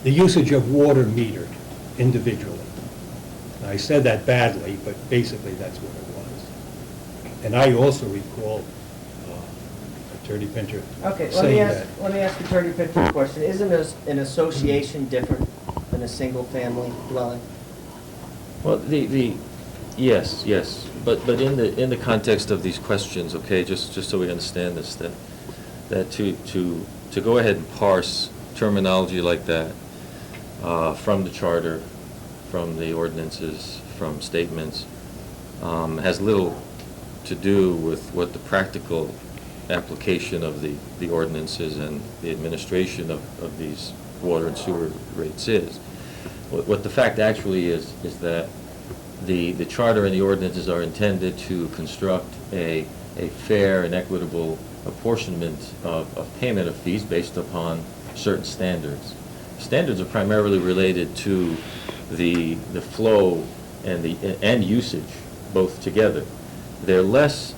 usage of water metered individually. I said that badly, but basically that's what it was. And I also recall Attorney Pinter Okay, saying that. let me ask Attorney Pinter a question. Isn't an association different than a single-family dwelling? Well, yes, but in the context of these questions, okay, just so we understand this, that to go ahead and parse terminology like that from the charter, from the ordinances, from statements, has little to do with what the practical application of the ordinances and the administration of these water and sewer rates is. What the fact actually is that the charter and the ordinances are intended to construct a fair and equitable apportionment of payment of fees based upon certain standards. Standards are primarily related to the flow and usage, both together. They're less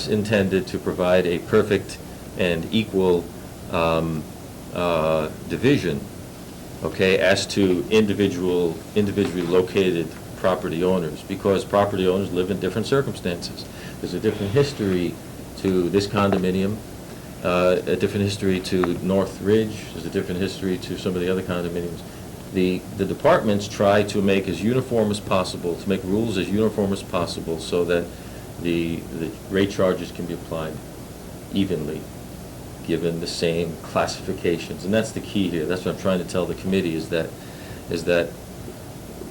intended to provide a perfect and equal division, okay, as to individually located property owners, because property owners live in different circumstances. There's a different history to this condominium, a different history to North Ridge, there's a different history to some of the other condominiums. The departments try to make as uniform as possible, to make rules as uniform as possible so that the rate charges can be applied evenly, given the same classifications. And that's the key here. That's what I'm trying to tell the committee, is that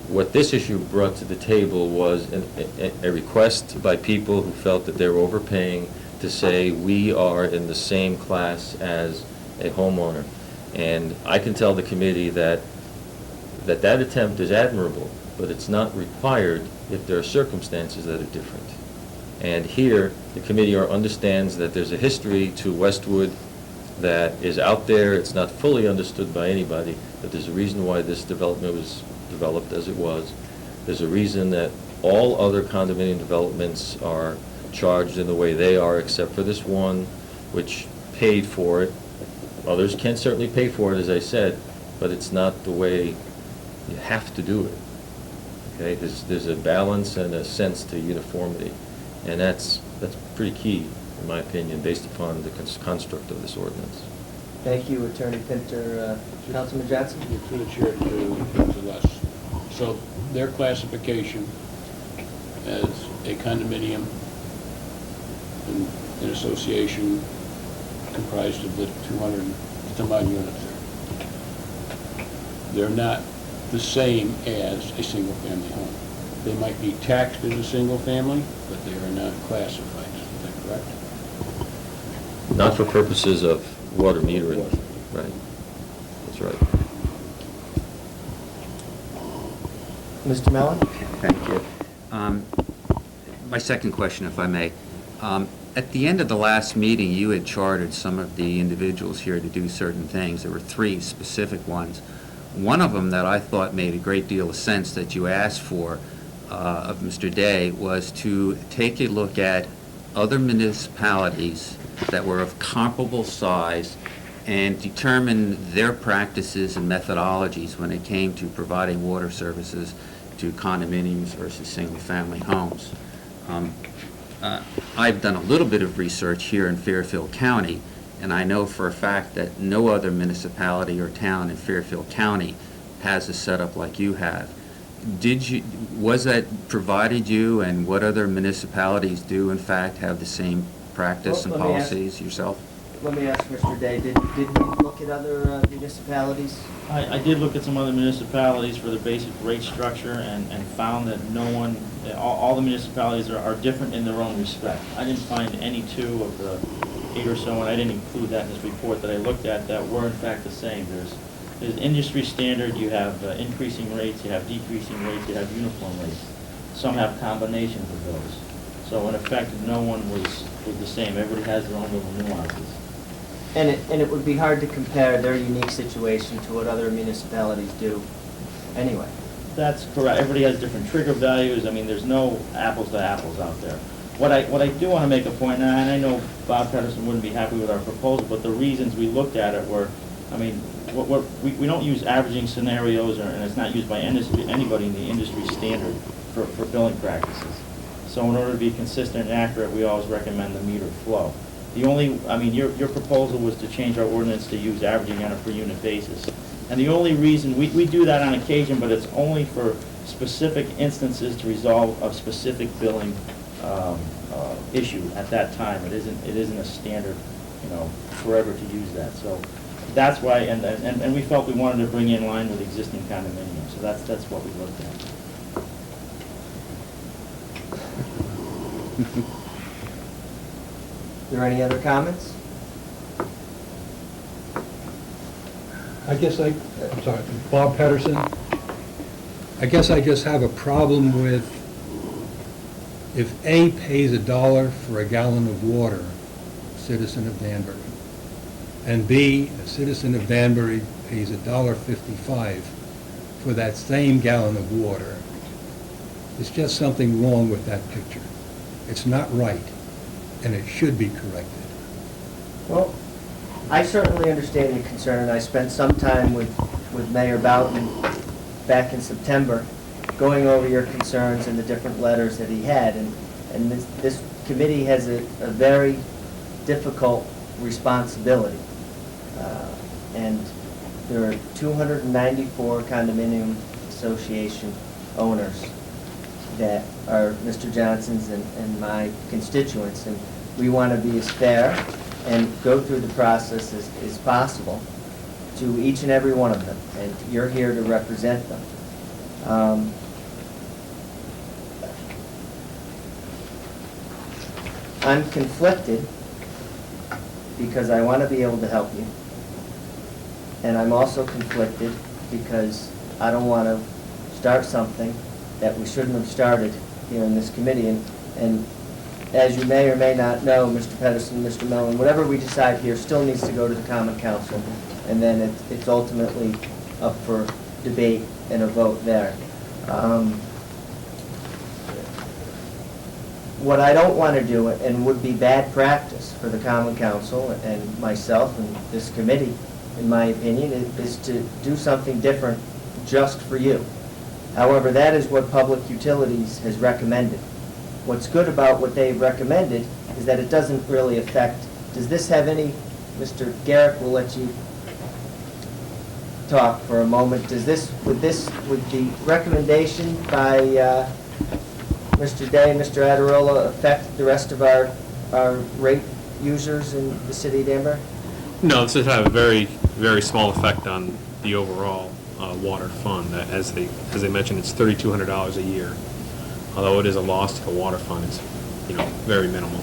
what this issue brought to the table was a request by people who felt that they were overpaying to say we are in the same class as a homeowner. And I can tell the committee that attempt is admirable, but it's not required if there are circumstances that are different. And here, the committee understands that there's a history to Westwood that is out there. It's not fully understood by anybody, but there's a reason why this development was developed as it was. There's a reason that all other condominium developments are charged in the way they are, except for this one, which paid for it. Others can certainly pay for it, as I said, but it's not the way you have to do it. Okay, there's a balance and a sense to uniformity, and that's pretty key, in my opinion, based upon the construct of this ordinance. Thank you, Attorney Pinter. Councilman Johnson? Through the chair to Les. So their classification as a condominium, an association comprised of the 200 some odd units there. They're not the same as a single-family home. They might be taxed as a single family, but they are not classified. Is that correct? Not for purposes of water metering, right? That's right. Mr. Mellon? Thank you. My second question, if I may. At the end of the last meeting, you had chartered some of the individuals here to do certain things. There were 3 specific ones. One of them that I thought made a great deal of sense that you asked for of Mr. Day was to take a look at other municipalities that were of comparable size and determine their practices and methodologies when it came to providing water services to condominiums versus single-family homes. I've done a little bit of research here in Fairfield County, and I know for a fact that no other municipality or town in Fairfield County has a setup like you have. Was that provided you, and what other municipalities do in fact have the same practice and policies yourself? Let me ask Mr. Day, did you look at other municipalities? I did look at some other municipalities for the basic rate structure and found that all the municipalities are different in their own respect. I didn't find any 2 of the 8 or so, and I didn't include that in this report that I looked at, that were in fact the same. There's industry standard, you have increasing rates, you have decreasing rates, you have uniform rates. Some have combinations of those. So in effect, no one was the same. Everybody has their own little nuances. And it would be hard to compare their unique situation to what other municipalities do anyway. That's correct. Everybody has different trigger values. I mean, there's no apples to apples out there. What I do want to make a point, and I know Bob Pedersen wouldn't be happy with our proposal, but the reasons we looked at it were, I mean, we don't use averaging scenarios, and it's not used by anybody in the industry standard for billing practices. So in order to be consistent and accurate, we always recommend the metered flow. The only, I mean, your proposal was to change our ordinance to use averaging on a per unit basis. And the only reason, we do that on occasion, but it's only for specific instances to resolve a specific billing issue at that time. It isn't a standard, you know, forever to use that. So that's why, and we felt we wanted to bring in line with existing condominiums. So that's what we looked at. Are there any other comments? I'm sorry, Bob Pedersen. I guess I just have a problem with if A pays $1 for a gallon of water, citizen of Danbury, and B, a citizen of Danbury pays $1.55 for that same gallon of water, there's just something wrong with that picture. It's not right, and it should be corrected. Well, I certainly understand your concern, and I spent some time with Mayor Boughton back in September going over your concerns and the different letters that he had. And this committee has a very difficult responsibility. And there are 294 condominium association owners that are Mr. Johnson's and my constituents. And we want to be as fair and go through the process as possible to each and every one of them. And you're here to represent them. I'm conflicted because I want to be able to help you. And I'm also conflicted because I don't want to start something that we shouldn't have started here in this committee. And as you may or may not know, Mr. Pedersen, Mr. Mellon, whatever we decide here still needs to go to the Common Council, and then it's ultimately up for debate and a vote there. What I don't want to do, and would be bad practice for the Common Council and myself and this committee, in my opinion, is to do something different just for you. However, that is what Public Utilities has recommended. What's good about what they've recommended is that it doesn't really affect, does this have any, Mr. Garrick will let you talk for a moment. Does this, would the recommendation by Mr. Day and Mr. Adirola affect the rest of our rate users in the city of Danbury? No, this would have a very, very small effect on the overall water fund. As they mentioned, it's $3,200 a year. Although it is a loss to the water fund, it's, you know, very minimal.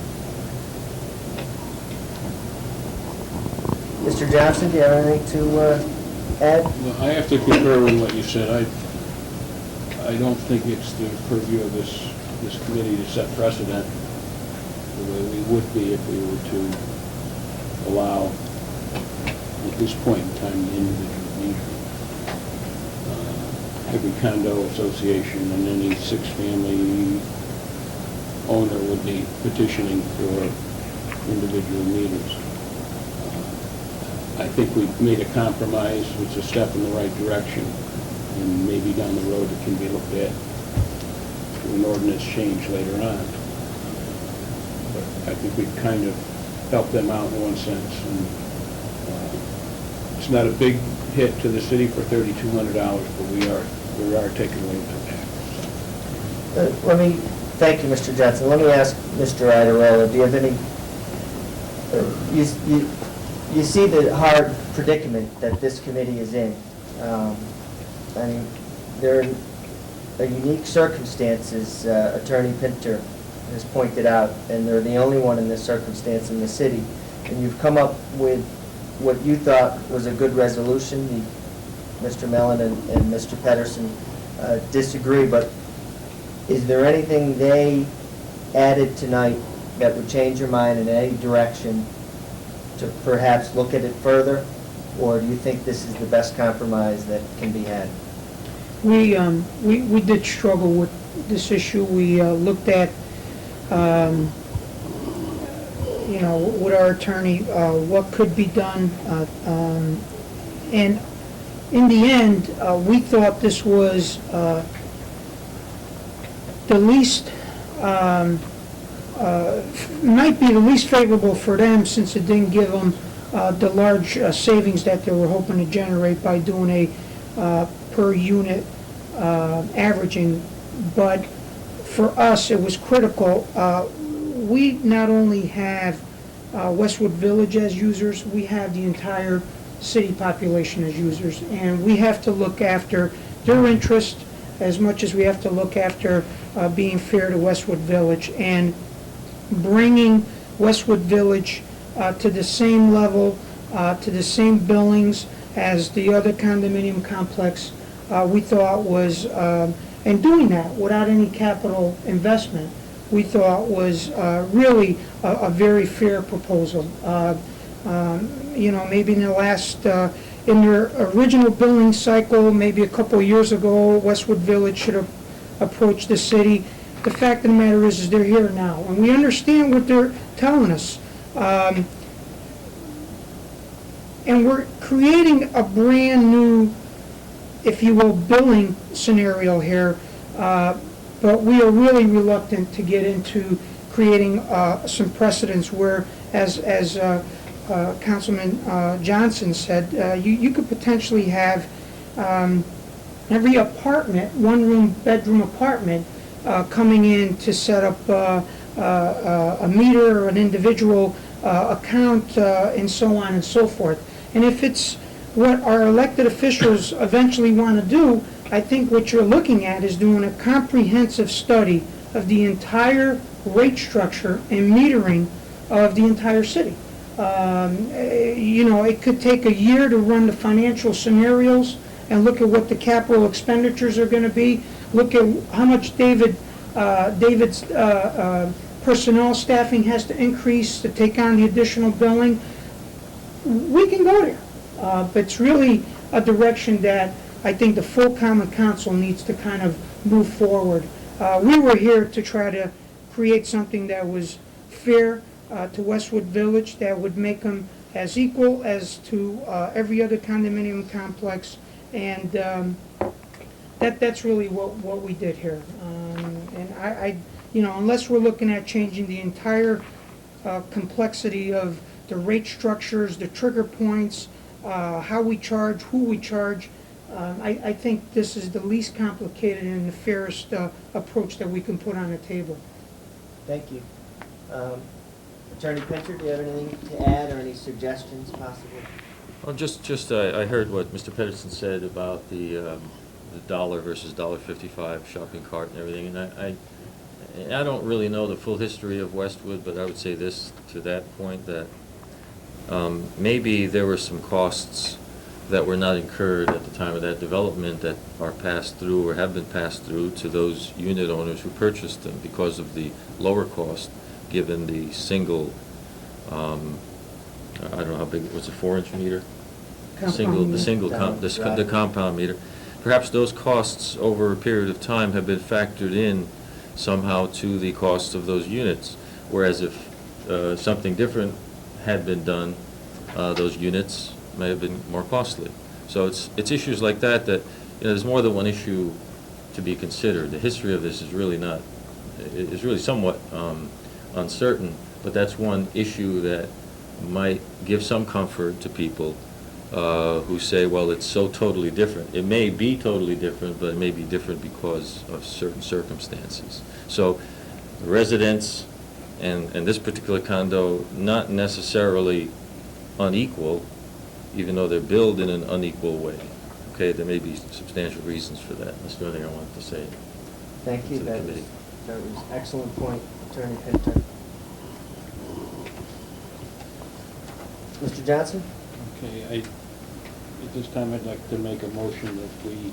Mr. Johnson, do you have anything to add? Well, I have to concur with what you said. I don't think it's the purview of this committee to set precedent the way we would be if we were to allow, at this point in time, the individual metering. Every condo association and any six-family owner would be petitioning for individual meters. I think we've made a compromise, it's a step in the right direction, and maybe down the road it can be looked at through an ordinance change later on. But I think we've kind of helped them out in one sense, and it's not a big hit to the city for $3,200, but we are taking away from that. Thank you, Mr. Johnson. Let me ask Mr. Idarella, do you have any, you see the hard predicament that this committee is in. I mean, there are unique circumstances, Attorney Pinter has pointed out, and they're the only one in this circumstance in the city. And you've come up with what you thought was a good resolution. Mr. Mellon and Mr. Pedersen disagree, but is there anything they added tonight that would change your mind in any direction to perhaps look at it further? Or do you think this is the best compromise that can be had? We did struggle with this issue. We looked at, with our attorney, what could be done. And in the end, we thought this was the least, might be the least favorable for them, since it didn't give them the large savings that they were hoping to generate by doing a per unit averaging. But for us, it was critical. We not only have Westwood Village as users, we have the entire city population as users, and we have to look after their interest as much as we have to look after being fair to Westwood Village, and bringing Westwood Village to the same level, to the same billings as the other condominium complex, we thought was, and doing that without any capital investment, we thought was really a very fair proposal. Maybe in the last, in their original billing cycle, maybe a couple of years ago, Westwood Village should have approached the city. The fact of the matter is they're here now, and we understand what they're telling us. And we're creating a brand new, if you will, billing scenario here, but we are really reluctant to get into creating some precedents where, as Councilman Johnson said, you could potentially have every apartment, one-room, bedroom apartment, coming in to set up a meter or an individual account, and so on and so forth. And if it's what our elected officials eventually want to do, I think what you're looking at is doing a comprehensive study of the entire rate structure and metering of the entire city. It could take a year to run the financial scenarios and look at what the capital expenditures are going to be, look at how much David's personnel staffing has to increase to take on the additional billing. We can go there, but it's really a direction that I think the full Common Council needs to kind of move forward. We were here to try to create something that was fair to Westwood Village, that would make them as equal as to every other condominium complex, and that's really what we did here. And unless we're looking at changing the entire complexity of the rate structures, the trigger points, how we charge, who we charge, I think this is the least complicated and the fairest approach that we can put on the table. Thank you. Attorney Pinter, do you have anything to add or any suggestions possible? Well, I heard what Mr. Pedersen said about the dollar versus $1.55 shopping cart and everything, and I don't really know the full history of Westwood, but I would say this to that point, that maybe there were some costs that were not incurred at the time of that development that are passed through or have been passed through to those unit owners who purchased them because of the lower cost, given the single, I don't know how big, what's a 4-inch meter? The compound meter. Perhaps those costs over a period of time have been factored in somehow to the cost of those units, whereas if something different had been done, those units may have been more costly. So it's issues like that there's more than one issue to be considered. The history of this is really somewhat uncertain, but that's one issue that might give some comfort to people who say, well, it's so totally different. It may be totally different, but it may be different because of certain circumstances. So the residents and this particular condo, not necessarily unequal, even though they're billed in an unequal way. Okay, there may be substantial reasons for that. That's the only thing I wanted to say. Thank you. To the That committee. was an excellent point, Attorney Pinter. Mr. Johnson? Okay, at this time, I'd like to make a motion that we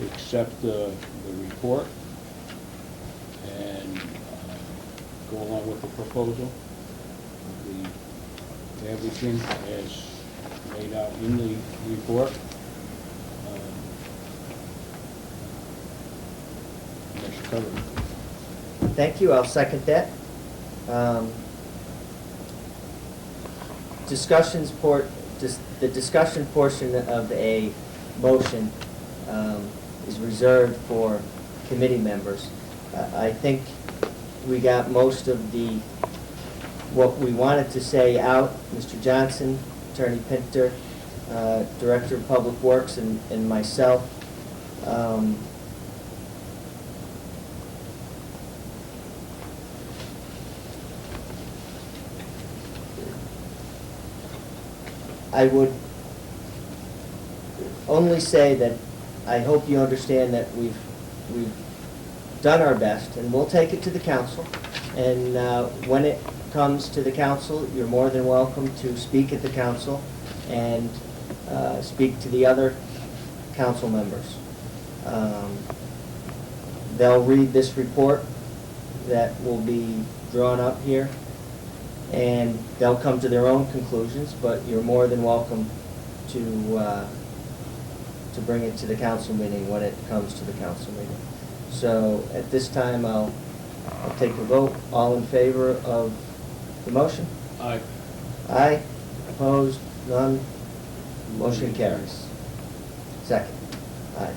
accept the report and go along with the proposal, the averaging as laid out in the report. Thank you, I'll second that. The discussion portion of a motion is reserved for committee members. I think we got most of what we wanted to say out. Mr. Johnson, Attorney Pinter, Director of Public Works, and myself. I would only say that I hope you understand that we've done our best, and we'll take it to the council. And when it comes to the council, you're more than welcome to speak at the council and speak to the other council members. They'll read this report that will be drawn up here, and they'll come to their own conclusions, but you're more than welcome to bring it to the council meeting when it comes to the council meeting. So at this time, I'll take a vote. All in favor of the motion? Aye. Aye. Opposed? None? Motion carries. Second. Aye.